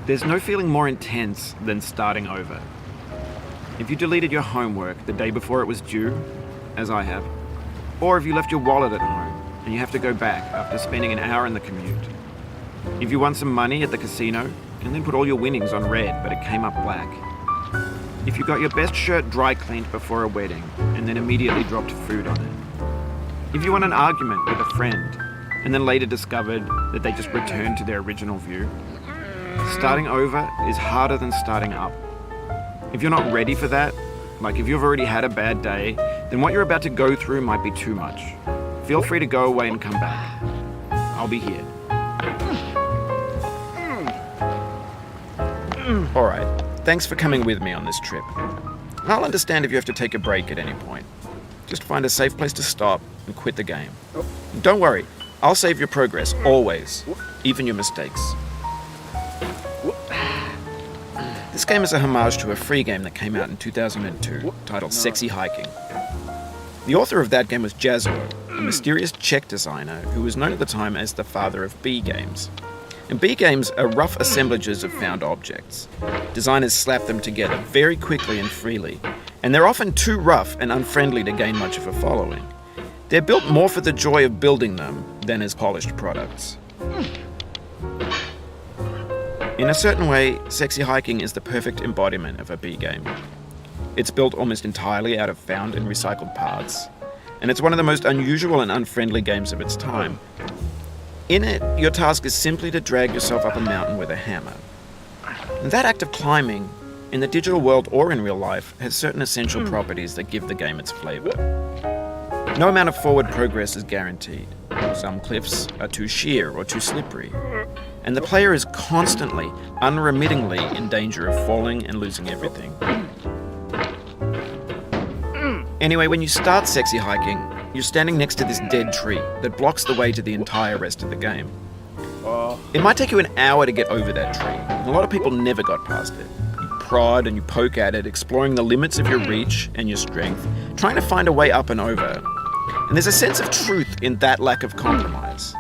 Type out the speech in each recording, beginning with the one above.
There's no feeling more intense than starting over. If you deleted your homework the day before it was due, as I have, or if you left your wallet at home and you have to go back after spending an hour in the commute. If you won some money at the casino and then put all your winnings on red but it came up black. If you got your best shirt dry cleaned before a wedding and then immediately dropped food on it. If you won an argument with a friend and then later discovered that they just returned to their original view. Starting over is harder than starting up. If you're not ready for that, like if you've already had a bad day, then what you're about to go through might be too much. Feel free to go away and come back. I'll be here. Alright, thanks for coming with me on this trip. I'll understand if you have to take a break at any point. Just find a safe place to stop and quit the game. And don't worry, I'll save your progress, always, even your mistakes. This game is a homage to a free game that came out in 2002, titled Sexy Hiking. The author of that game was Jazzuo, a mysterious Czech designer who was known at the time as the father of B games. And B games are rough assemblages of found objects. Designers slap them together very quickly and freely, and they're often too rough and unfriendly to gain much of a following. They're built more for the joy of building them than as polished products. In a certain way, Sexy Hiking is the perfect embodiment of a B game. It's built almost entirely out of found and recycled parts, and it's one of the most unusual and unfriendly games of its time. In it, your task is simply to drag yourself up a mountain with a hammer. And that act of climbing, in the digital world or in real life, has certain essential properties that give the game its flavor. No amount of forward progress is guaranteed. Some cliffs are too sheer or too slippery, and the player is constantly, unremittingly in danger of falling and losing everything. Anyway, when you start Sexy Hiking, you're standing next to this dead tree that blocks the way to the entire rest of the game. It might take you an hour to get over that tree, and a lot of people never got past it. You prod and you poke at it, exploring the limits of your reach and your strength, trying to find a way up and over. And there's a sense of truth in that lack of compromise.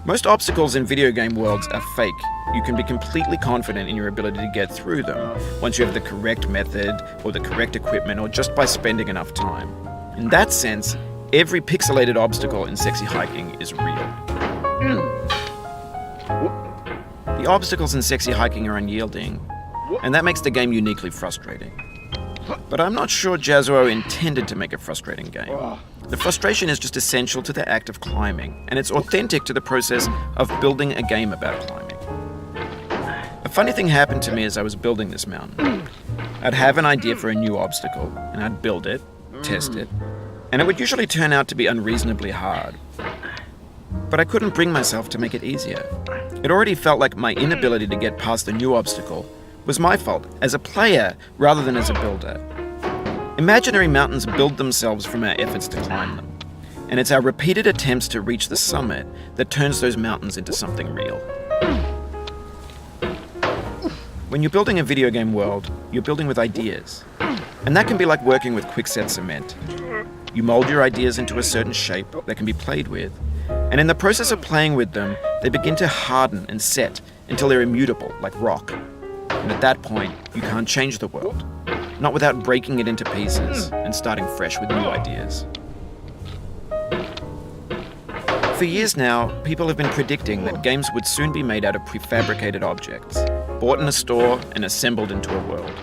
Most obstacles in video game worlds are fake. You can be completely confident in your ability to get through them once you have the correct method or the correct equipment or just by spending enough time. In that sense, every pixelated obstacle in Sexy Hiking is real. The obstacles in Sexy Hiking are unyielding, and that makes the game uniquely frustrating. But I'm not sure Jazzuo intended to make a frustrating game. The frustration is just essential to the act of climbing, and it's authentic to the process of building a game about climbing. A funny thing happened to me as I was building this mountain. I'd have an idea for a new obstacle, and I'd build it, test it, and it would usually turn out to be unreasonably hard. But I couldn't bring myself to make it easier. It already felt like my inability to get past the new obstacle was my fault as a player rather than as a builder. Imaginary mountains build themselves from our efforts to climb them, and it's our repeated attempts to reach the summit that turns those mountains into something real. When you're building a video game world, you're building with ideas, and that can be like working with quickset cement. You mold your ideas into a certain shape that can be played with, and in the process of playing with them, they begin to harden and set until they're immutable, like rock. And at that point, you can't change the world. Not without breaking it into pieces and starting fresh with new ideas. For years now, people have been predicting that games would soon be made out of prefabricated objects, bought in a store and assembled into a world.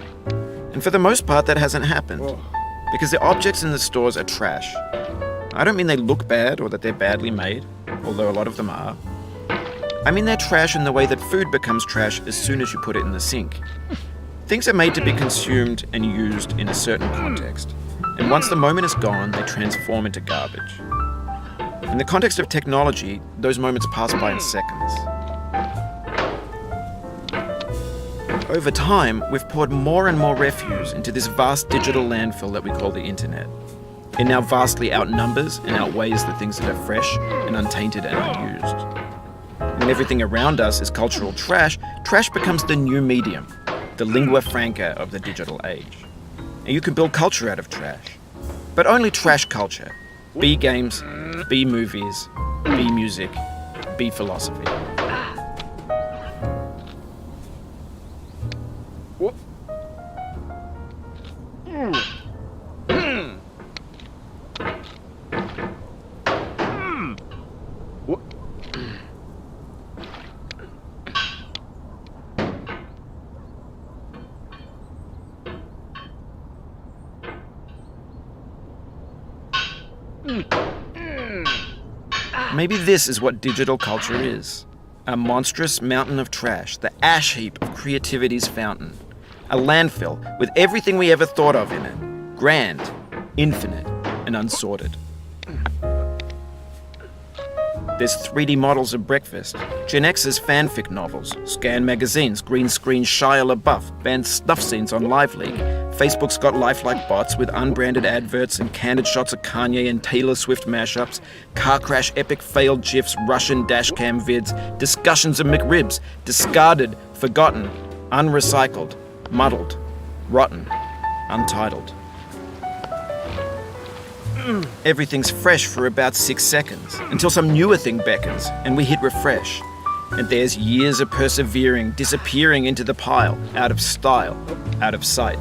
And for the most part, that hasn't happened, because the objects in the stores are trash. I don't mean they look bad or that they're badly made, although a lot of them are. I mean they're trash in the way that food becomes trash as soon as you put it in the sink. Things are made to be consumed and used in a certain context, and once the moment is gone, they transform into garbage. In the context of technology, those moments pass by in seconds. Over time, we've poured more and more refuse into this vast digital landfill that we call the internet. It now vastly outnumbers and outweighs the things that are fresh and untainted and unused. When everything around us is cultural trash, trash becomes the new medium, the lingua franca of the digital age. And you can build culture out of trash. But only trash culture. Be games, be movies, be music, be philosophy. Maybe this is what digital culture is. A monstrous mountain of trash, the ash heap of creativity's fountain. A landfill with everything we ever thought of in it. Grand, infinite, and unsorted. There's 3D models of breakfast, Gen X's fanfic novels, Scan magazines, green screen Shia LaBeouf, banned snuff scenes on Live League. Facebook's got lifelike bots with unbranded adverts and candid shots of Kanye and Taylor Swift mashups, car crash epic failed GIFs, Russian dashcam vids, discussions of McRibs, discarded, forgotten, unrecycled, muddled, rotten, untitled. Everything's fresh for about 6 seconds, until some newer thing beckons, and we hit refresh. And there's years of persevering, disappearing into the pile, out of style, out of sight.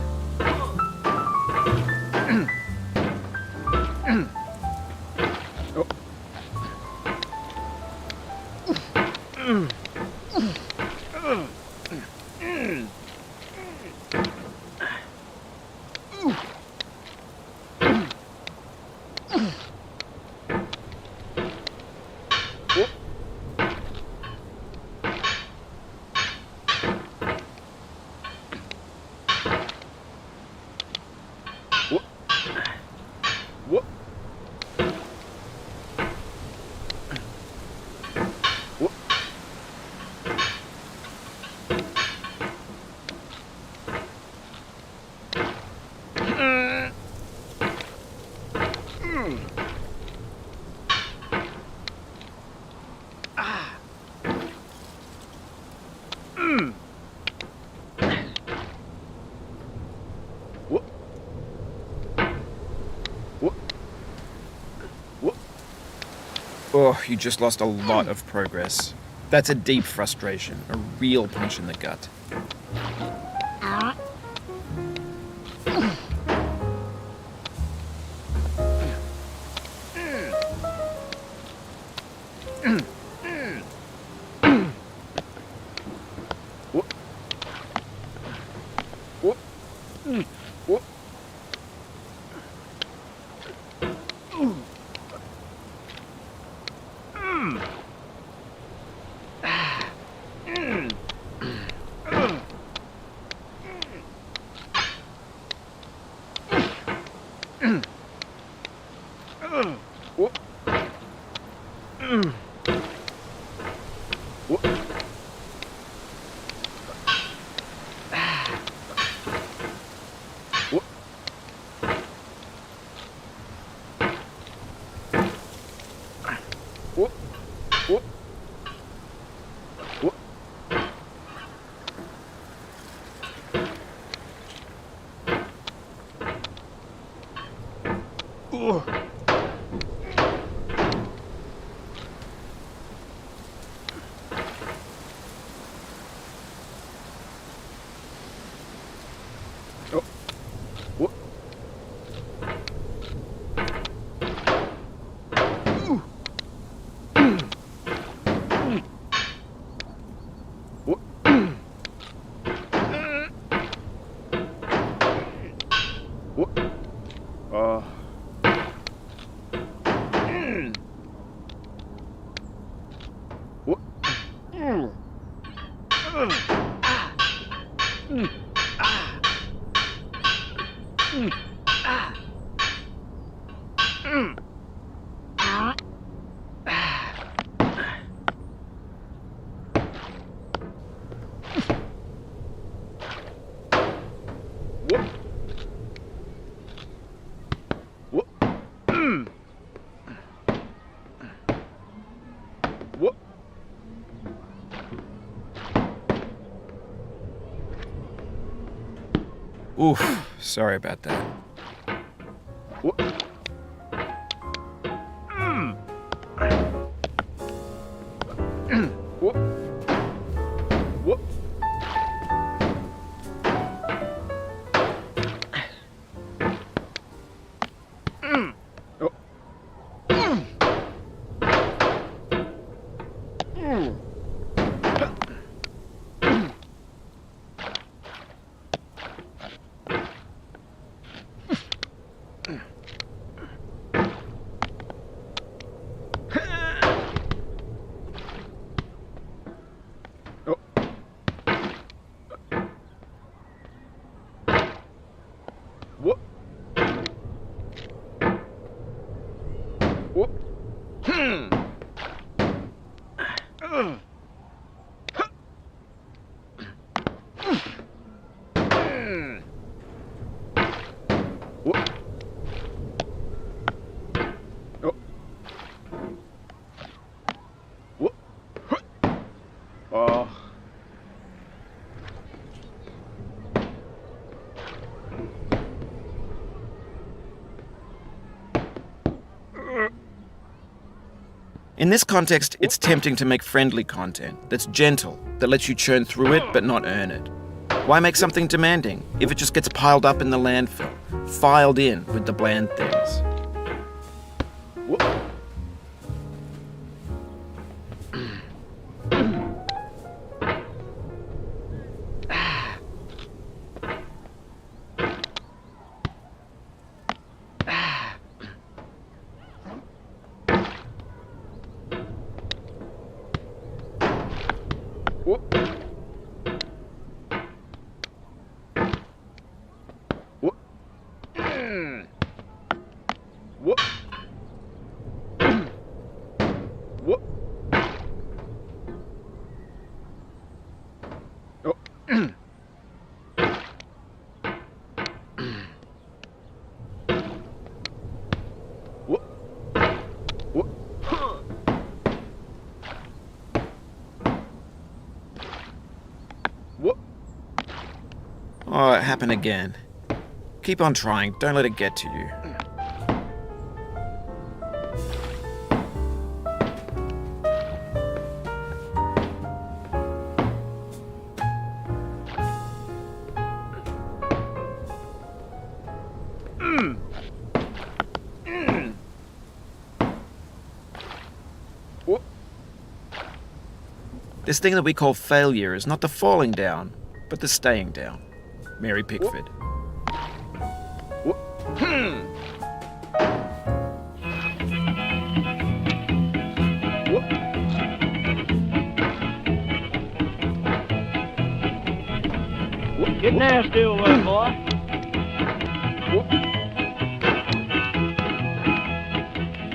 Oh, you just lost a lot of progress. That's a deep frustration, a real punch in the gut. Oof, sorry about that. In this context, it's tempting to make friendly content that's gentle, that lets you churn through it but not earn it. Why make something demanding if it just gets piled up in the landfill, filed in with the bland things? Oh, it happened again. Keep on trying, don't let it get to you. This thing that we call failure is not the falling down, but the staying down. Mary Pickford. Get nasty over there, boy.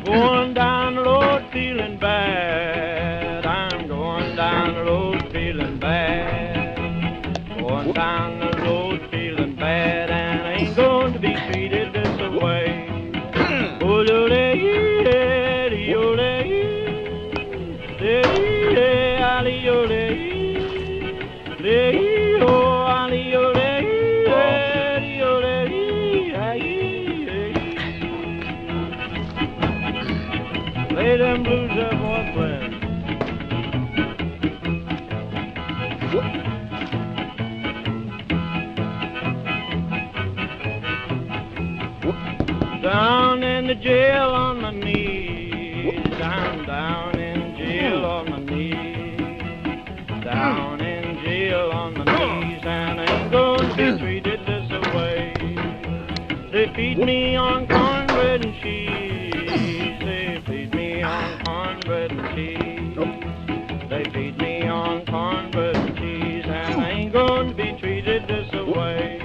Going down the road feeling bad. I'm going down the road feeling bad. Going down the road feeling bad, and I ain't going to be treated this way. Oh, lay them blues up, boy, friend. Down in the jail on my knees, down in jail on my knees, down in jail on my knees, and I ain't going to be treated this way. They feed me on cornbread and cheese, they feed me on cornbread and cheese, they feed me on cornbread and cheese, and I ain't going to be treated this way.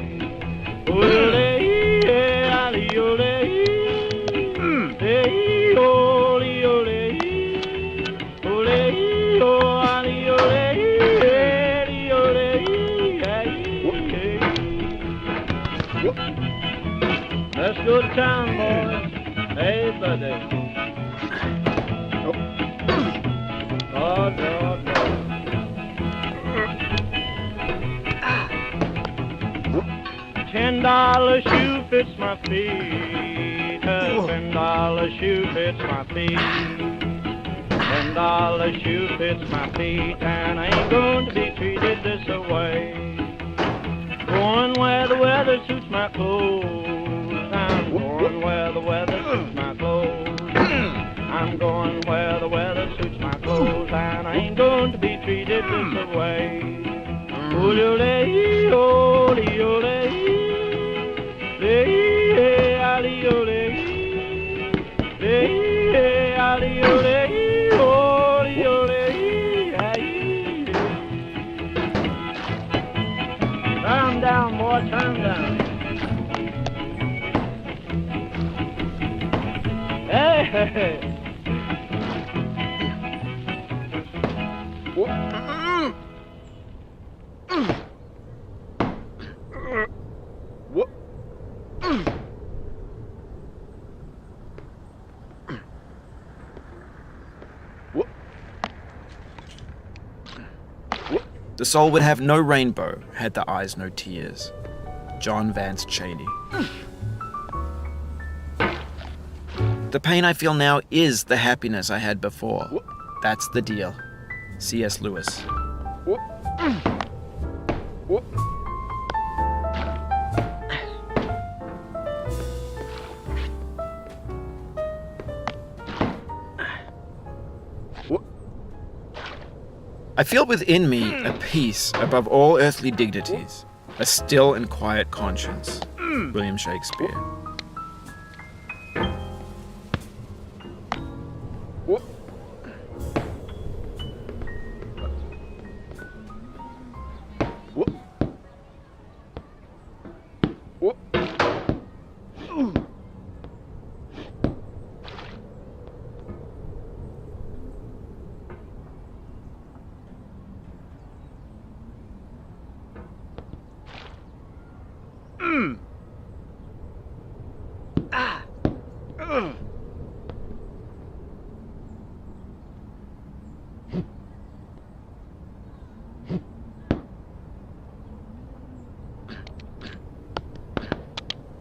Let's go to town, boys. Hey, buddy. Oh, $10 $10 shoe fits my feet. A $10 shoe fits my feet. $10 shoe fits my feet, and I ain't going to be treated this way. Going where the weather suits my clothes. I'm going where the weather suits my clothes. I'm going where the weather suits my clothes, and I ain't going to be treated this way. Ole, ole, ole, ole, Turn down, boy, turn down. Hey, hey, hey. The soul would have no rainbow, had the eyes no tears. John Vance Cheney. The pain I feel now is the happiness I had before. That's the deal. C.S. Lewis. I feel within me a peace above all earthly dignities, a still and quiet conscience. William Shakespeare.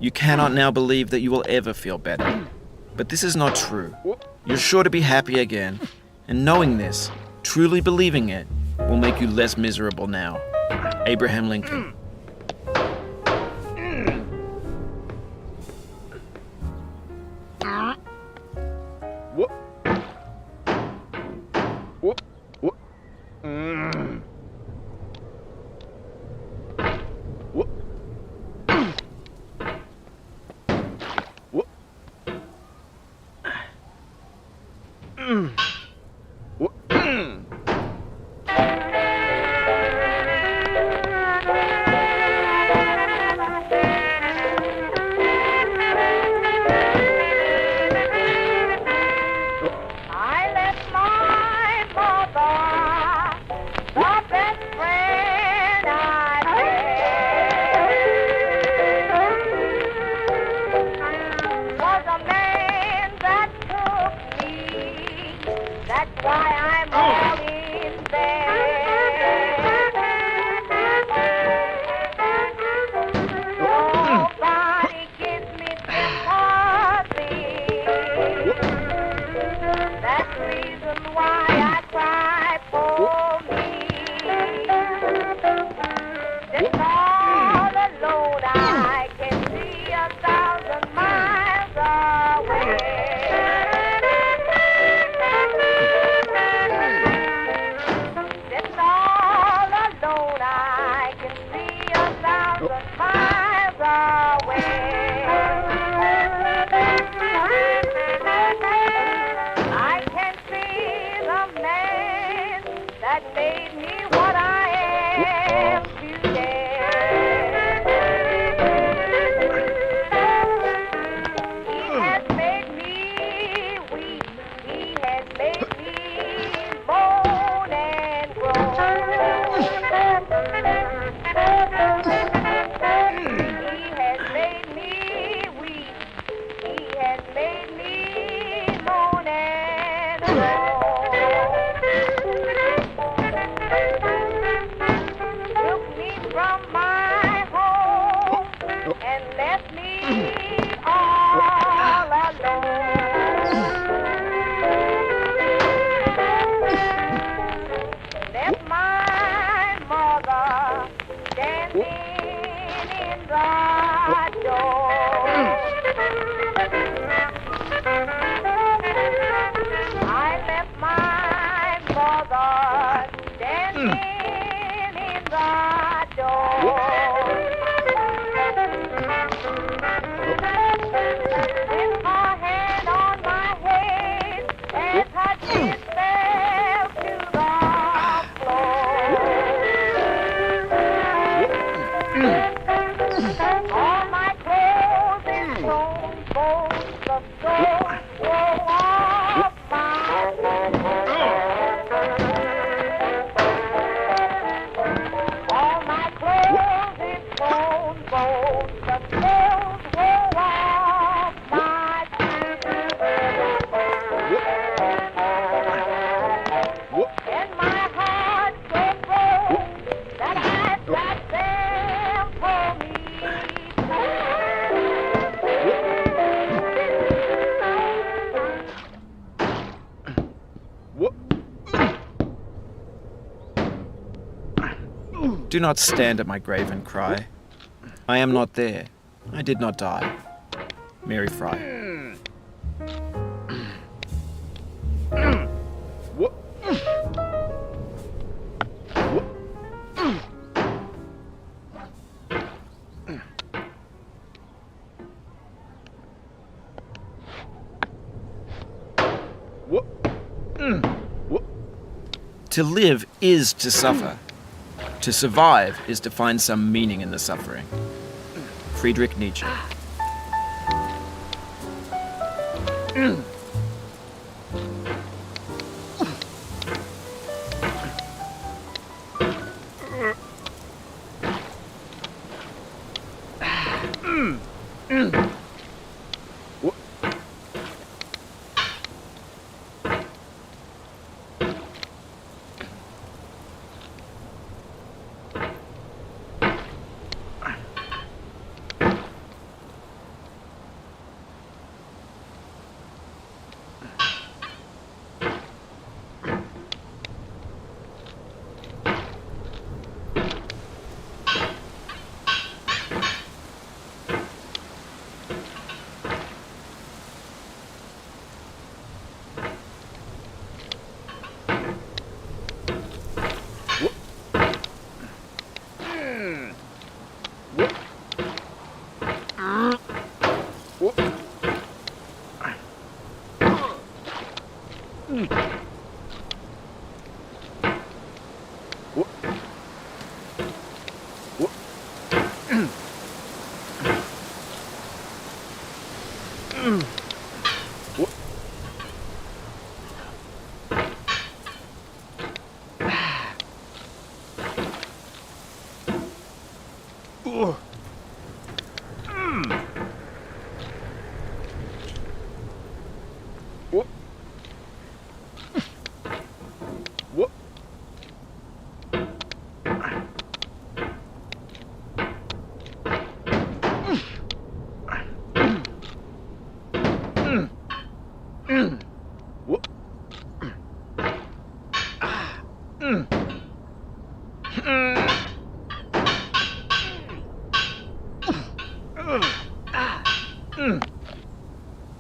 You cannot now believe that you will ever feel better. But this is not true. You're sure to be happy again, and knowing this, truly believing it, will make you less miserable now. Abraham Lincoln. All my clothes is bone, the nails wore off my and my heart so cold that I sat there for me. Do not stand at my grave and cry. I am not there. I did not die. Mary Fry. To live is to suffer. To survive is to find some meaning in the suffering. Friedrich Nietzsche.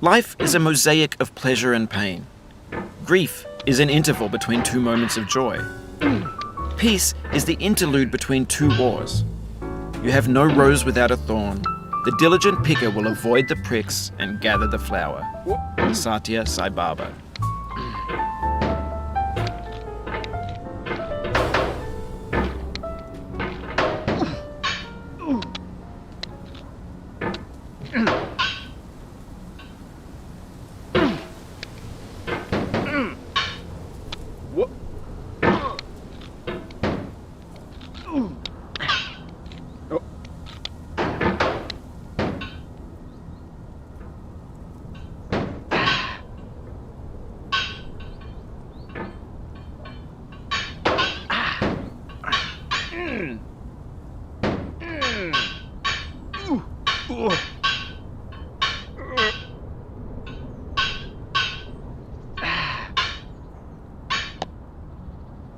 Life is a mosaic of pleasure and pain. Grief is an interval between two moments of joy. Peace is the interlude between two wars. You have no rose without a thorn. The diligent picker will avoid the pricks and gather the flower. Satya Sai Baba.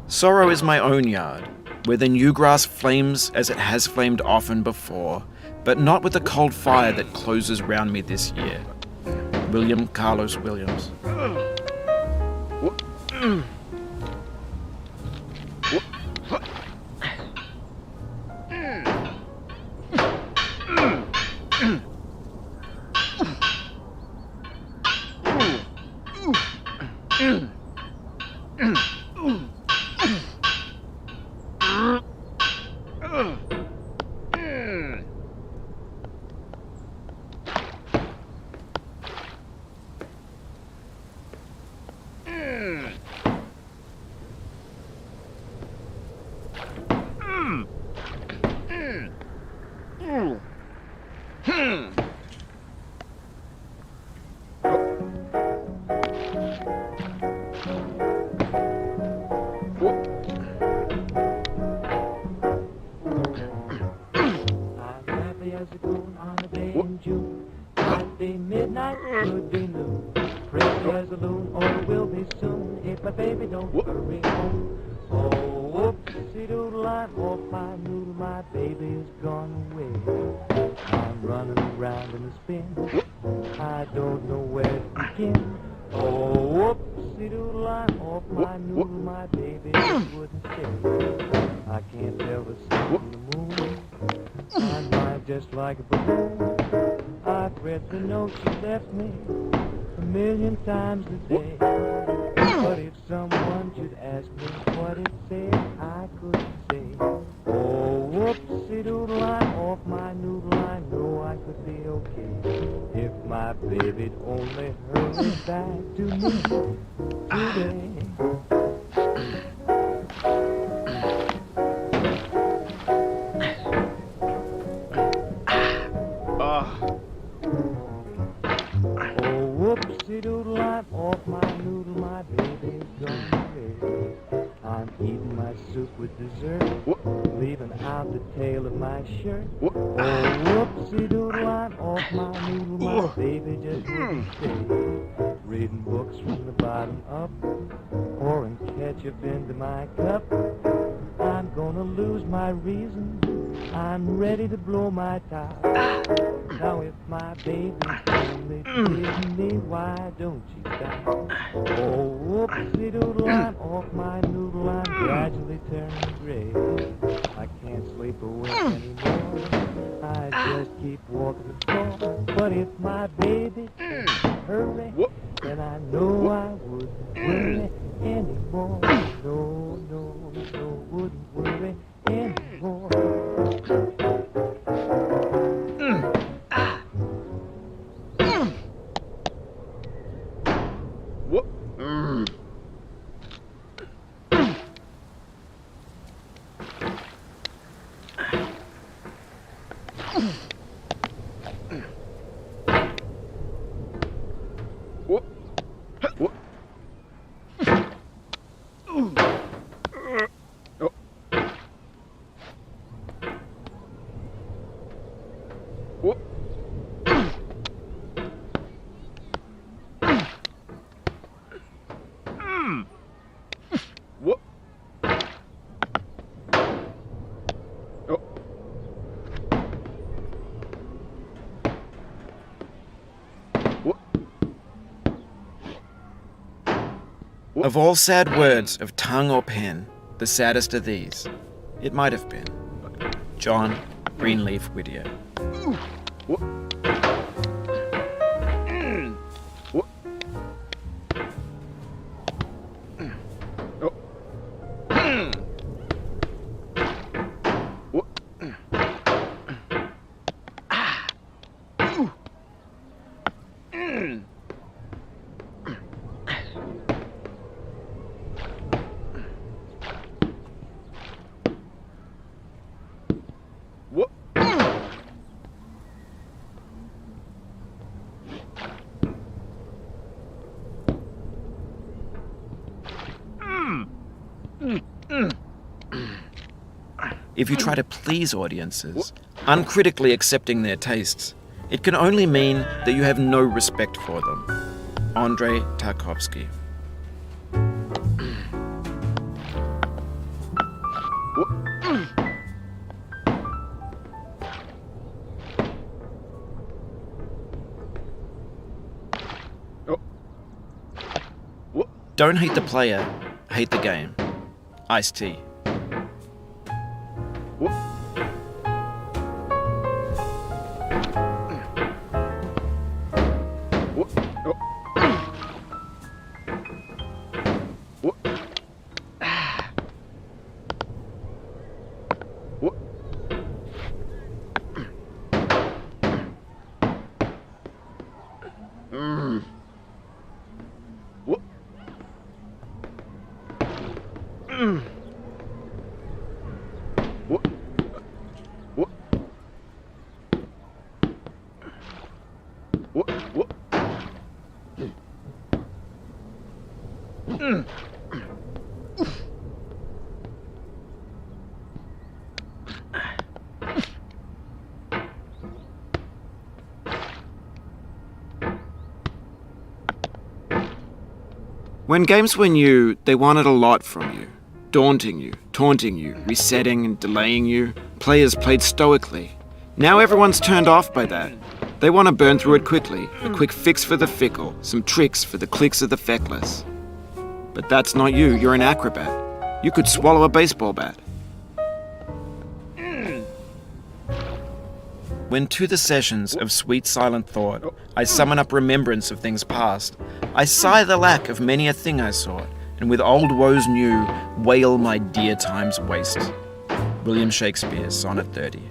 Sorrow is my own yard, where the new grass flames as it has flamed often before, but not with the cold fire that closes round me this year. William Carlos Williams. Crazy as a loon, or will be soon if my baby don't hurry home. Oh, whoopsie-doodle, I'm off my noodle, my baby is gone away. I'm running around in a spin, I don't know where to begin. Oh, whoopsie-doodle, I'm off my noodle, my baby just wouldn't stay. I can't tell the sun from the moon, I'm lying just like a balloon. I've read the note she left me 1,000,000 times a day. But if someone should ask me what it said, I couldn't say. Oh, whoopsie-doodle, I'm off my noodle, I know I could be okay if my baby'd only hurry back to me today. Oh, whoopsie-doodle, I'm off my noodle, my baby's gone away. I'm eating my soup with dessert, leaving out the tail of my shirt. Oh, whoopsie-doodle, I'm off my noodle, my baby just wouldn't stay. Reading books from the bottom up, pouring ketchup into my cup. I'm gonna lose my reason, I'm ready to blow my top. Now if my baby's only teasing me, why don't she stop? Oh, whoopsie-doodle, I'm off my noodle, I'm gradually turning gray. I can't sleep awake anymore, I just keep walking the floor. But if my baby hurry, then I know I wouldn't worry anymore. No, no, no, wouldn't worry anymore. Of all sad words of tongue or pen, the saddest are these. It might have been. John Greenleaf Whittier. If you try to please audiences, uncritically accepting their tastes, it can only mean that you have no respect for them. Andrei Tarkovsky. Don't hate the player, hate the game. Ice-T. When games were new, they wanted a lot from you. Daunting you, taunting you, resetting and delaying you. Players played stoically. Now everyone's turned off by that. They want to burn through it quickly. A quick fix for the fickle, some tricks for the clicks of the feckless. But that's not you, you're an acrobat. You could swallow a baseball bat. When to the sessions of sweet silent thought I summon up remembrance of things past, I sigh the lack of many a thing I sought, and with old woes new, wail my dear time's waste. William Shakespeare, Sonnet 30.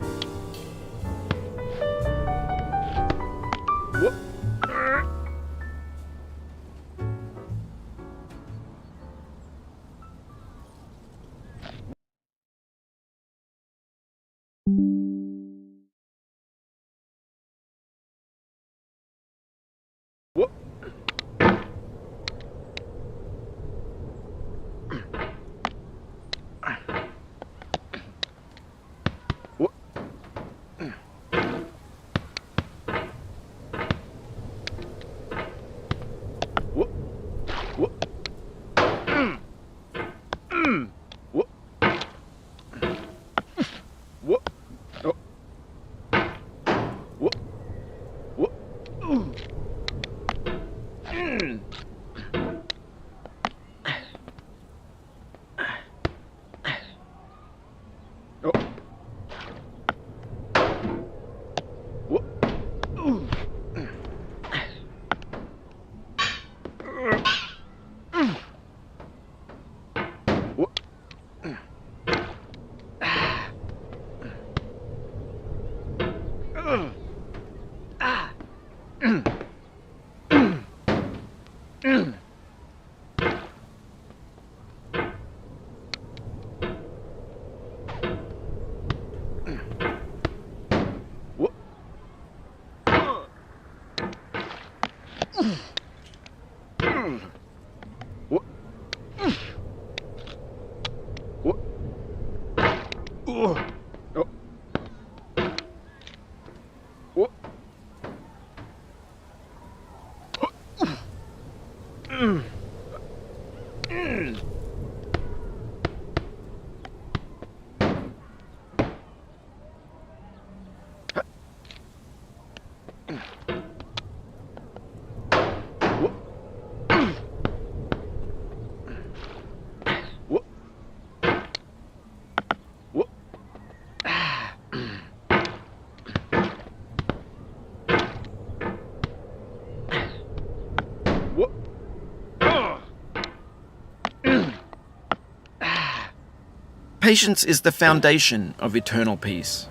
Patience is the foundation of eternal peace.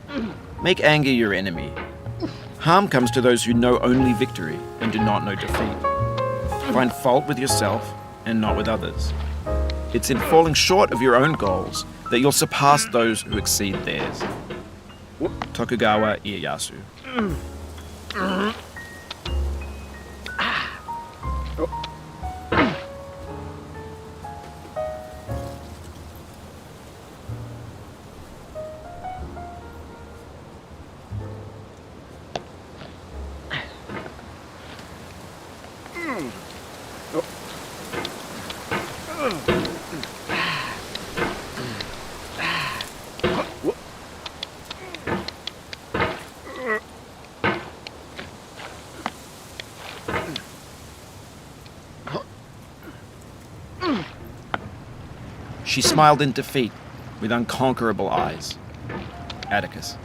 Make anger your enemy. Harm comes to those who know only victory and do not know defeat. Find fault with yourself and not with others. It's in falling short of your own goals that you'll surpass those who exceed theirs. Tokugawa Ieyasu. She smiled in defeat with unconquerable eyes. Atticus.